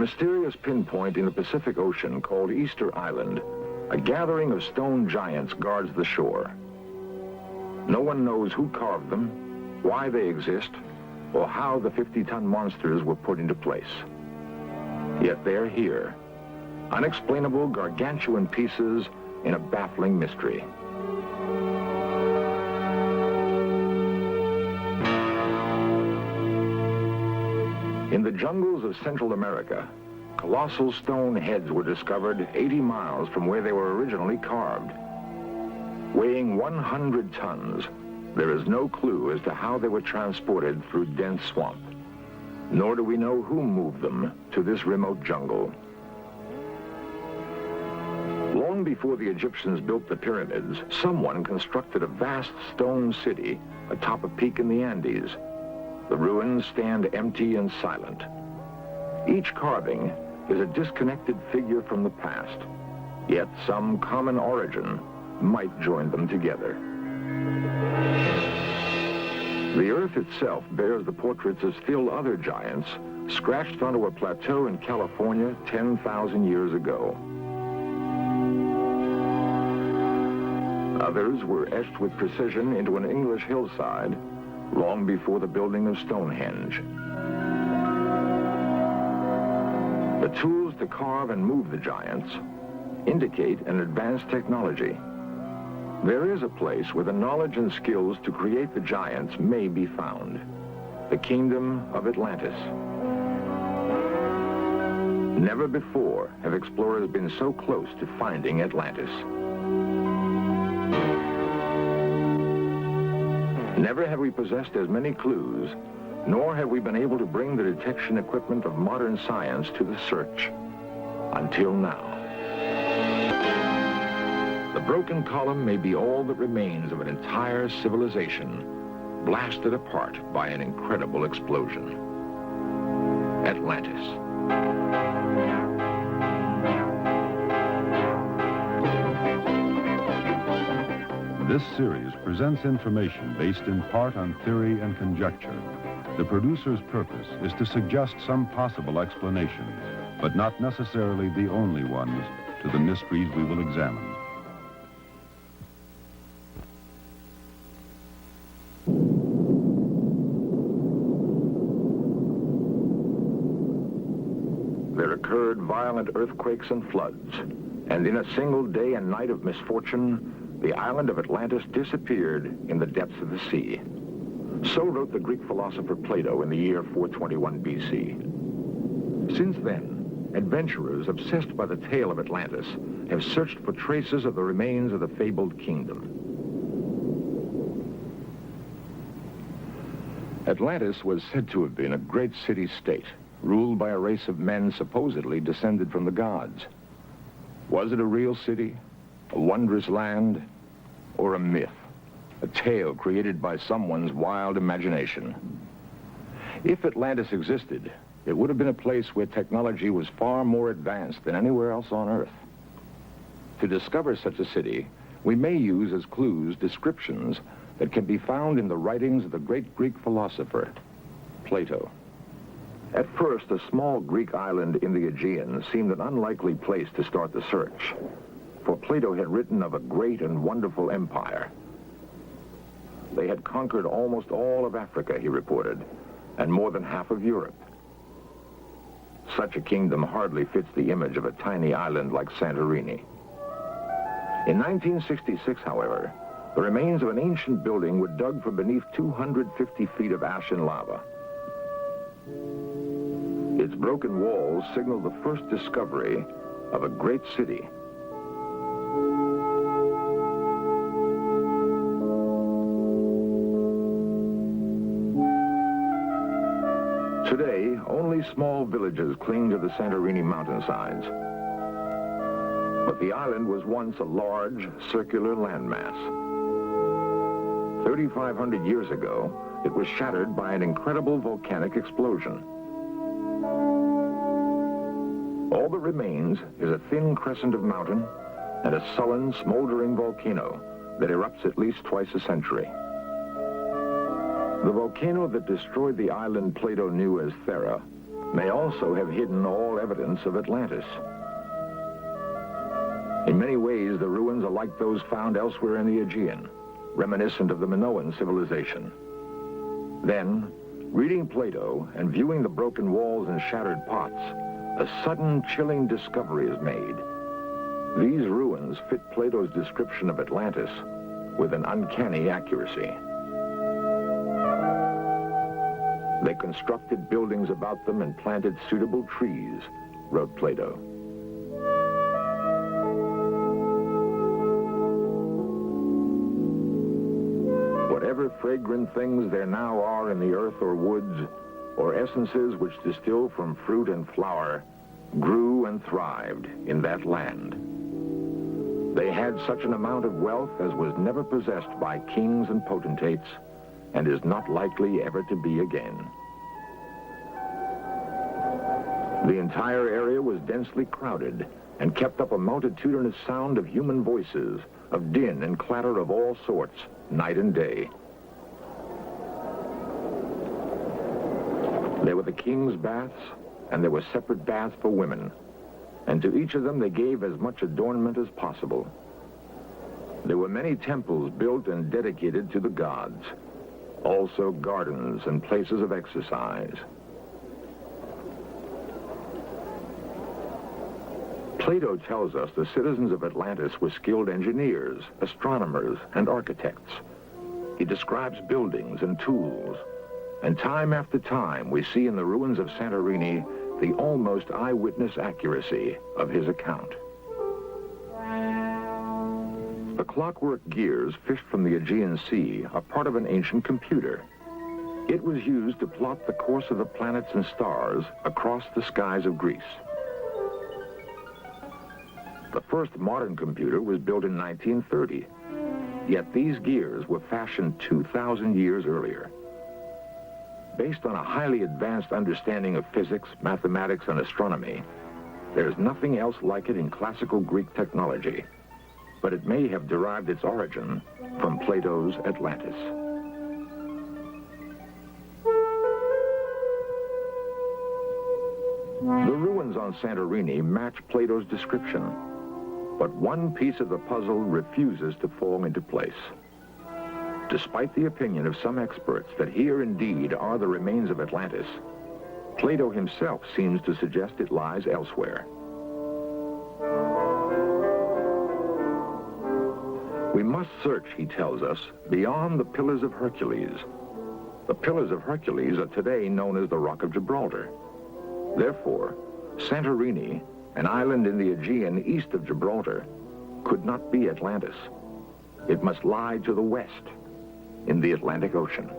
mysterious pinpoint in the Pacific Ocean called Easter Island, a gathering of stone giants guards the shore. No one knows who carved them, why they exist, or how the 50-ton monsters were put into place. Yet they're here, unexplainable gargantuan pieces in a baffling mystery. In the jungles of Central America, colossal stone heads were discovered 80 miles from where they were originally carved. Weighing 100 tons, there is no clue as to how they were transported through dense swamp, nor do we know who moved them to this remote jungle. Long before the Egyptians built the pyramids, someone constructed a vast stone city atop a peak in the Andes. The ruins stand empty and silent. Each carving is a disconnected figure from the past, yet some common origin might join them together. The earth itself bears the portraits of still other giants scratched onto a plateau in California 10,000 years ago. Others were etched with precision into an English hillside long before the building of Stonehenge. The tools to carve and move the giants indicate an advanced technology. There is a place where the knowledge and skills to create the giants may be found: the kingdom of Atlantis. Never before have explorers been so close to finding Atlantis. Never have we possessed as many clues, nor have we been able to bring the detection equipment of modern science to the search. Until now. The broken column may be all that remains of an entire civilization, blasted apart by an incredible explosion. Atlantis. This series presents information based in part on theory and conjecture. The producer's purpose is to suggest some possible explanations, but not necessarily the only ones, to the mysteries we will examine. There occurred violent earthquakes and floods, and in a single day and night of misfortune, the island of Atlantis disappeared in the depths of the sea. So wrote the Greek philosopher Plato in the year 421 BC. Since then, adventurers obsessed by the tale of Atlantis have searched for traces of the remains of the fabled kingdom. Atlantis was said to have been a great city-state, ruled by a race of men supposedly descended from the gods. Was it a real city, a wondrous land, or a myth, a tale created by someone's wild imagination? If Atlantis existed, it would have been a place where technology was far more advanced than anywhere else on Earth. To discover such a city, we may use as clues descriptions that can be found in the writings of the great Greek philosopher, Plato. At first, a small Greek island in the Aegean seemed an unlikely place to start the search, for Plato had written of a great and wonderful empire. They had conquered almost all of Africa, he reported, and more than half of Europe. Such a kingdom hardly fits the image of a tiny island like Santorini. In 1966, however, the remains of an ancient building were dug from beneath 250 feet of ash and lava. Its broken walls signal the first discovery of a great city. Today, only small villages cling to the Santorini mountainsides. But the island was once a large, circular landmass. 3,500 years ago, it was shattered by an incredible volcanic explosion. All that remains is a thin crescent of mountain and a sullen, smoldering volcano that erupts at least twice a century. The volcano that destroyed the island Plato knew as Thera may also have hidden all evidence of Atlantis. In many ways, the ruins are like those found elsewhere in the Aegean, reminiscent of the Minoan civilization. Then, reading Plato and viewing the broken walls and shattered pots, a sudden, chilling discovery is made. These ruins fit Plato's description of Atlantis with an uncanny accuracy. They constructed buildings about them and planted suitable trees, wrote Plato. Whatever fragrant things there now are in the earth or woods, or essences which distill from fruit and flower, grew and thrived in that land. They had such an amount of wealth as was never possessed by kings and potentates, and is not likely ever to be again. The entire area was densely crowded and kept up a multitudinous sound of human voices, of din and clatter of all sorts, night and day. There were the king's baths, and there were separate baths for women, and to each of them they gave as much adornment as possible. There were many temples built and dedicated to the gods, also gardens and places of exercise. Plato tells us the citizens of Atlantis were skilled engineers, astronomers, and architects. He describes buildings and tools, and time after time we see in the ruins of Santorini the almost eyewitness accuracy of his account. The clockwork gears fished from the Aegean Sea are part of an ancient computer. It was used to plot the course of the planets and stars across the skies of Greece. The first modern computer was built in 1930, yet these gears were fashioned 2,000 years earlier. Based on a highly advanced understanding of physics, mathematics, and astronomy, there's nothing else like it in classical Greek technology, but it may have derived its origin from Plato's Atlantis. The ruins on Santorini match Plato's description, but one piece of the puzzle refuses to fall into place. Despite the opinion of some experts that here indeed are the remains of Atlantis, Plato himself seems to suggest it lies elsewhere. We must search, he tells us, beyond the Pillars of Hercules. The Pillars of Hercules are today known as the Rock of Gibraltar. Therefore, Santorini, an island in the Aegean east of Gibraltar, could not be Atlantis. It must lie to the west, in the Atlantic Ocean.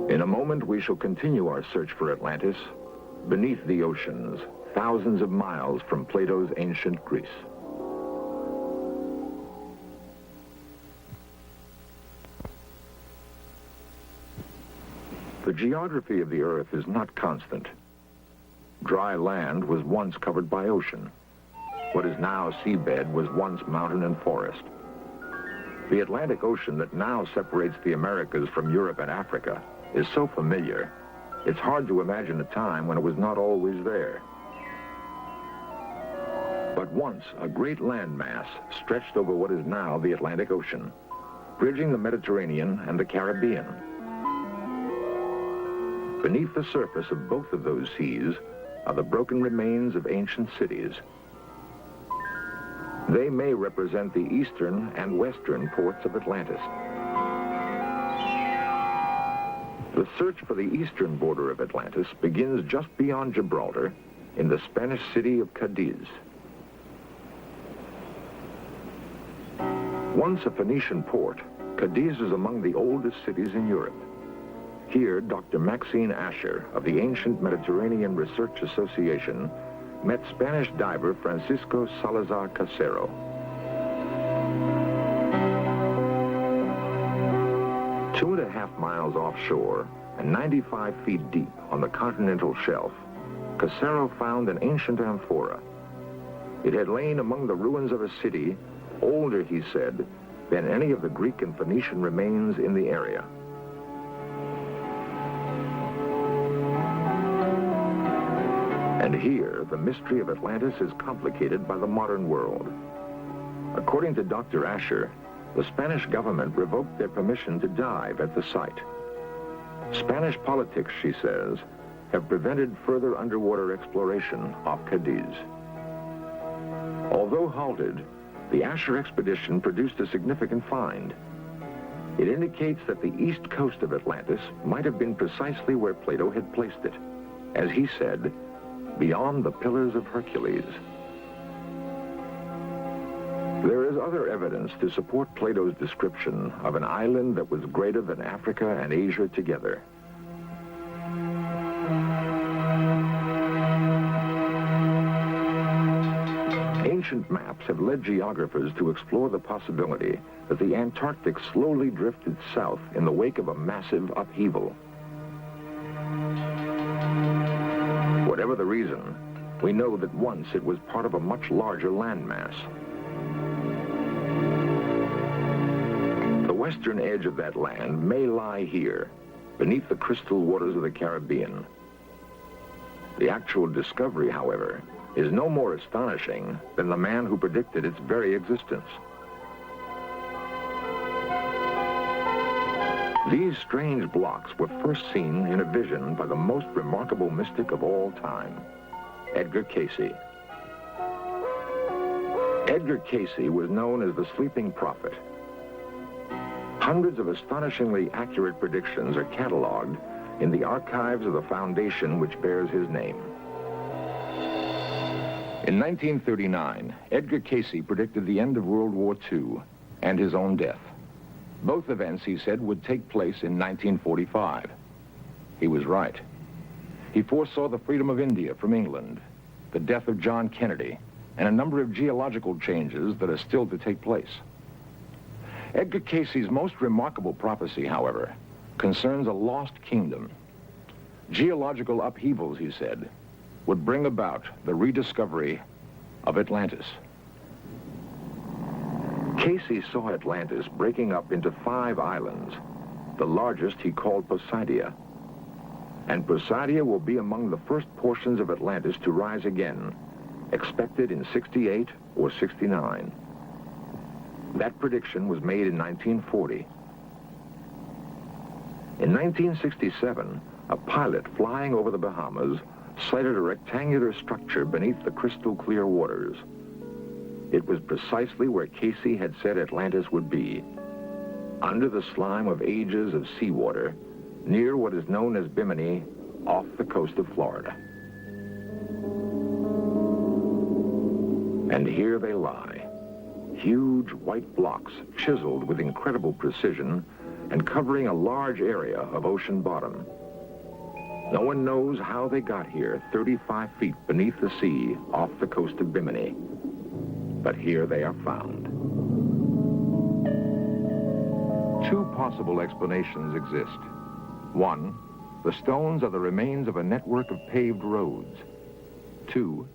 In a moment, we shall continue our search for Atlantis beneath the oceans, thousands of miles from Plato's ancient Greece. The geography of the Earth is not constant. Dry land was once covered by ocean. What is now seabed was once mountain and forest. The Atlantic Ocean that now separates the Americas from Europe and Africa is so familiar, it's hard to imagine a time when it was not always there. But once, a great landmass stretched over what is now the Atlantic Ocean, bridging the Mediterranean and the Caribbean. Beneath the surface of both of those seas are the broken remains of ancient cities. They may represent the eastern and western ports of Atlantis. The search for the eastern border of Atlantis begins just beyond Gibraltar in the Spanish city of Cadiz. Once a Phoenician port, Cadiz is among the oldest cities in Europe. Here, Dr. Maxine Asher of the Ancient Mediterranean Research Association met Spanish diver Francisco Salazar Casero. Two and a half miles offshore and 95 feet deep on the continental shelf, Casero found an ancient amphora. It had lain among the ruins of a city, older, he said, than any of the Greek and Phoenician remains in the area. And here, the mystery of Atlantis is complicated by the modern world. According to Dr. Asher, the Spanish government revoked their permission to dive at the site. Spanish politics, she says, have prevented further underwater exploration off Cadiz. Although halted, the Asher expedition produced a significant find. It indicates that the east coast of Atlantis might have been precisely where Plato had placed it, as he said, beyond the Pillars of Hercules. There is other evidence to support Plato's description of an island that was greater than Africa and Asia together. Ancient maps have led geographers to explore the possibility that the Antarctic slowly drifted south in the wake of a massive upheaval. Whatever the reason, we know that once it was part of a much larger landmass. The western edge of that land may lie here, beneath the crystal waters of the Caribbean. The actual discovery, however, is no more astonishing than the man who predicted its very existence. These strange blocks were first seen in a vision by the most remarkable mystic of all time, Edgar Cayce. Edgar Cayce was known as the Sleeping Prophet. Hundreds of astonishingly accurate predictions are cataloged in the archives of the foundation which bears his name. In 1939, Edgar Cayce predicted the end of World War II and his own death. Both events, he said, would take place in 1945. He was right. He foresaw the freedom of India from England, the death of John Kennedy, and a number of geological changes that are still to take place. Edgar Cayce's most remarkable prophecy, however, concerns a lost kingdom. Geological upheavals, he said, would bring about the rediscovery of Atlantis. Cayce saw Atlantis breaking up into 5 islands. The largest he called Poseidia. And Poseidia will be among the first portions of Atlantis to rise again, expected in 68 or 69. That prediction was made in 1940. In 1967, a pilot flying over the Bahamas sighted a rectangular structure beneath the crystal clear waters. It was precisely where Cayce had said Atlantis would be, under the slime of ages of seawater, near what is known as Bimini, off the coast of Florida. And here they lie, huge white blocks chiseled with incredible precision and covering a large area of ocean bottom. No one knows how they got here 35 feet beneath the sea off the coast of Bimini. But here they are found. 2 possible explanations exist. 1, the stones are the remains of a network of paved roads. 2,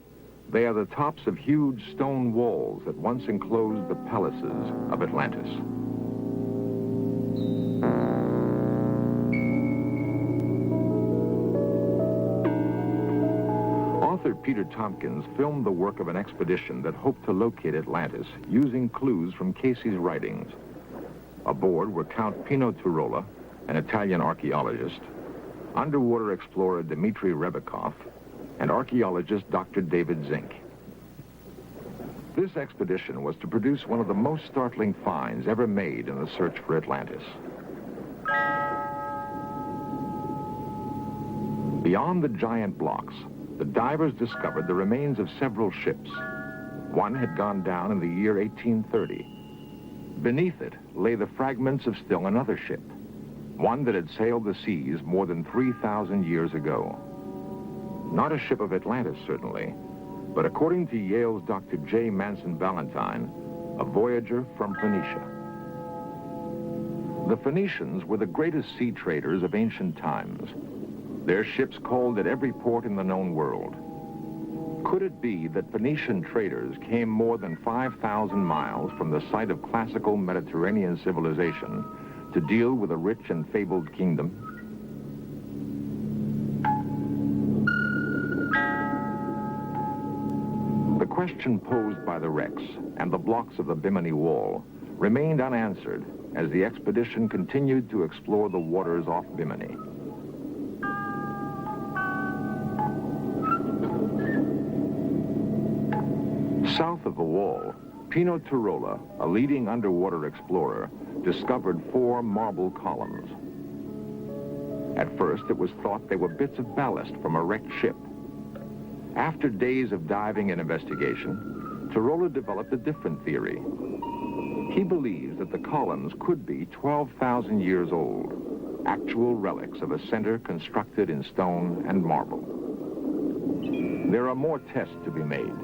they are the tops of huge stone walls that once enclosed the palaces of Atlantis. Author Peter Tompkins filmed the work of an expedition that hoped to locate Atlantis using clues from Cayce's writings. Aboard were Count Pino Turola, an Italian archaeologist, underwater explorer Dmitry Rebekov, and archaeologist Dr. David Zink. This expedition was to produce one of the most startling finds ever made in the search for Atlantis. Beyond the giant blocks, the divers discovered the remains of several ships. One had gone down in the year 1830. Beneath it lay the fragments of still another ship, one that had sailed the seas more than 3,000 years ago. Not a ship of Atlantis, certainly, but according to Yale's Dr. J. Manson Valentine, a voyager from Phoenicia. The Phoenicians were the greatest sea traders of ancient times. Their ships called at every port in the known world. Could it be that Phoenician traders came more than 5,000 miles from the site of classical Mediterranean civilization to deal with a rich and fabled kingdom? question posed by the wrecks and the blocks of the Bimini Wall remained unanswered as the expedition continued to explore the waters off Bimini. South of the wall, Pino Turola, a leading underwater explorer, discovered 4 marble columns. At first, it was thought they were bits of ballast from a wrecked ship. After days of diving and investigation, Turola developed a different theory. He believes that the columns could be 12,000 years old, actual relics of a center constructed in stone and marble. There are more tests to be made.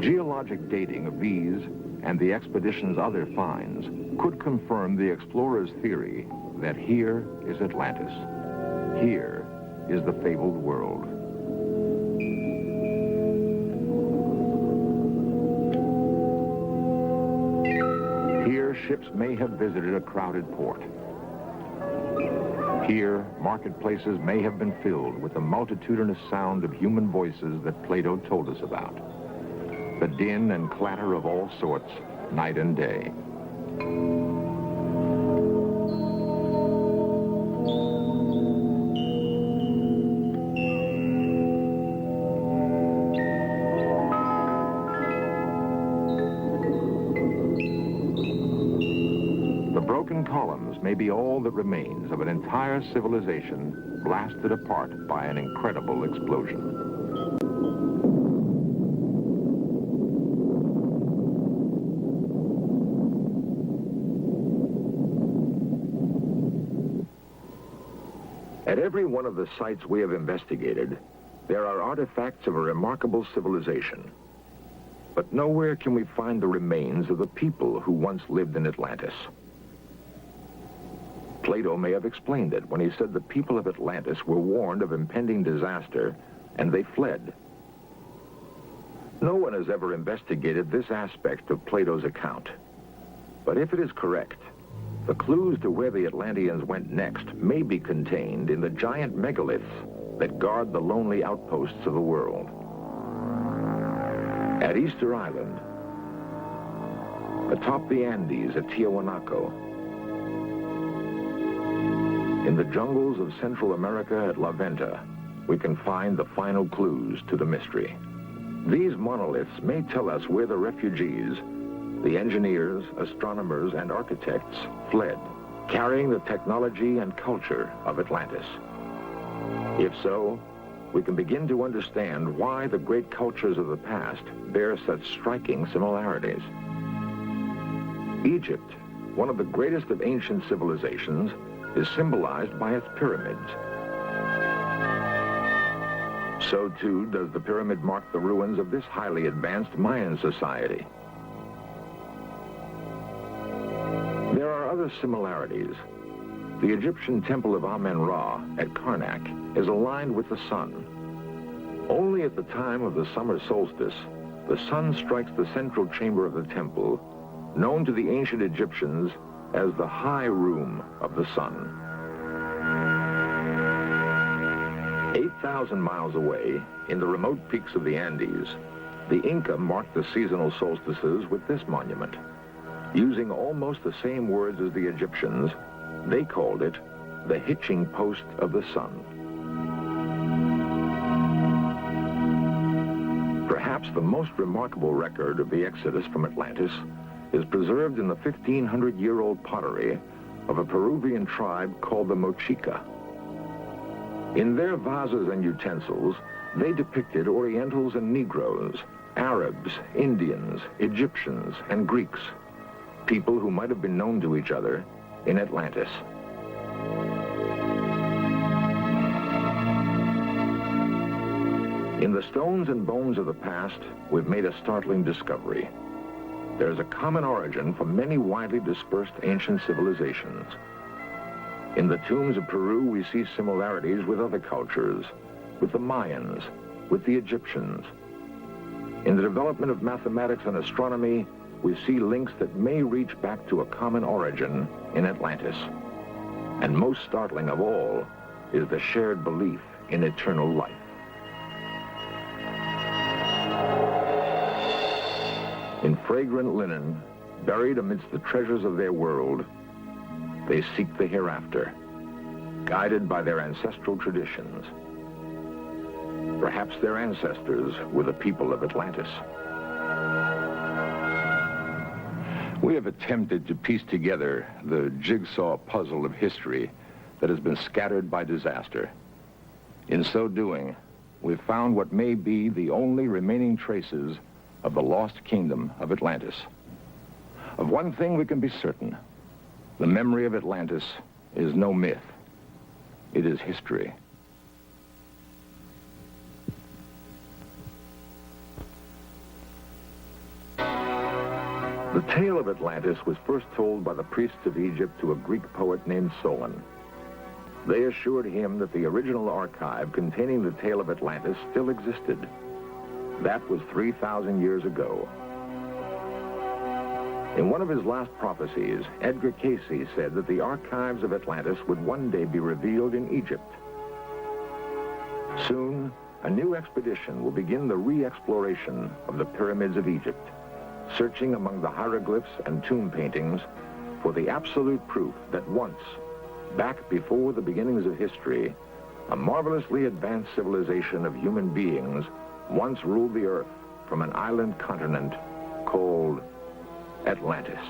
Geologic dating of these and the expedition's other finds could confirm the explorers' theory that here is Atlantis. Here is the fabled world. Here, ships may have visited a crowded port. Here, marketplaces may have been filled with the multitudinous sound of human voices that Plato told us about. The din and clatter of all sorts, night and day. The broken columns may be all that remains of an entire civilization blasted apart by an incredible explosion. At every one of the sites we have investigated, there are artifacts of a remarkable civilization. But nowhere can we find the remains of the people who once lived in Atlantis. Plato may have explained it when he said the people of Atlantis were warned of impending disaster, and they fled. No one has ever investigated this aspect of Plato's account. But if it is correct, the clues to where the Atlanteans went next may be contained in the giant megaliths that guard the lonely outposts of the world. At Easter Island, atop the Andes at Tiahuanaco, in the jungles of Central America at La Venta, we can find the final clues to the mystery. These monoliths may tell us where the refugees, the engineers, astronomers, and architects fled, carrying the technology and culture of Atlantis. If so, we can begin to understand why the great cultures of the past bear such striking similarities. Egypt, one of the greatest of ancient civilizations, is symbolized by its pyramids. So too does the pyramid mark the ruins of this highly advanced Mayan society. There are other similarities. The Egyptian temple of Amen-Ra at Karnak is aligned with the sun. Only at the time of the summer solstice, the sun strikes the central chamber of the temple, known to the ancient Egyptians as the high room of the sun. 8,000 miles away, in the remote peaks of the Andes, the Inca marked the seasonal solstices with this monument. Using almost the same words as the Egyptians, they called it the hitching post of the sun. Perhaps the most remarkable record of the exodus from Atlantis is preserved in the 1,500-year-old pottery of a Peruvian tribe called the Mochica. In their vases and utensils, they depicted Orientals and Negroes, Arabs, Indians, Egyptians, and Greeks, people who might have been known to each other in Atlantis. In the stones and bones of the past, we've made a startling discovery. There's a common origin for many widely dispersed ancient civilizations. In the tombs of Peru, we see similarities with other cultures, with the Mayans, with the Egyptians. In the development of mathematics and astronomy, we see links that may reach back to a common origin in Atlantis. And most startling of all is the shared belief in eternal life. fragrant linen, buried amidst the treasures of their world, they seek the hereafter, guided by their ancestral traditions. Perhaps their ancestors were the people of Atlantis. We have attempted to piece together the jigsaw puzzle of history that has been scattered by disaster. In so doing, we've found what may be the only remaining traces of the lost kingdom of Atlantis. Of one thing we can be certain: the memory of Atlantis is no myth. It is history. The tale of Atlantis was first told by the priests of Egypt to a Greek poet named Solon. They assured him that the original archive containing the tale of Atlantis still existed. That was 3,000 years ago. In one of his last prophecies, Edgar Cayce said that the archives of Atlantis would one day be revealed in Egypt. Soon, a new expedition will begin the re-exploration of the pyramids of Egypt, searching among the hieroglyphs and tomb paintings for the absolute proof that once, back before the beginnings of history, a marvelously advanced civilization of human beings once ruled the earth from an island continent called Atlantis.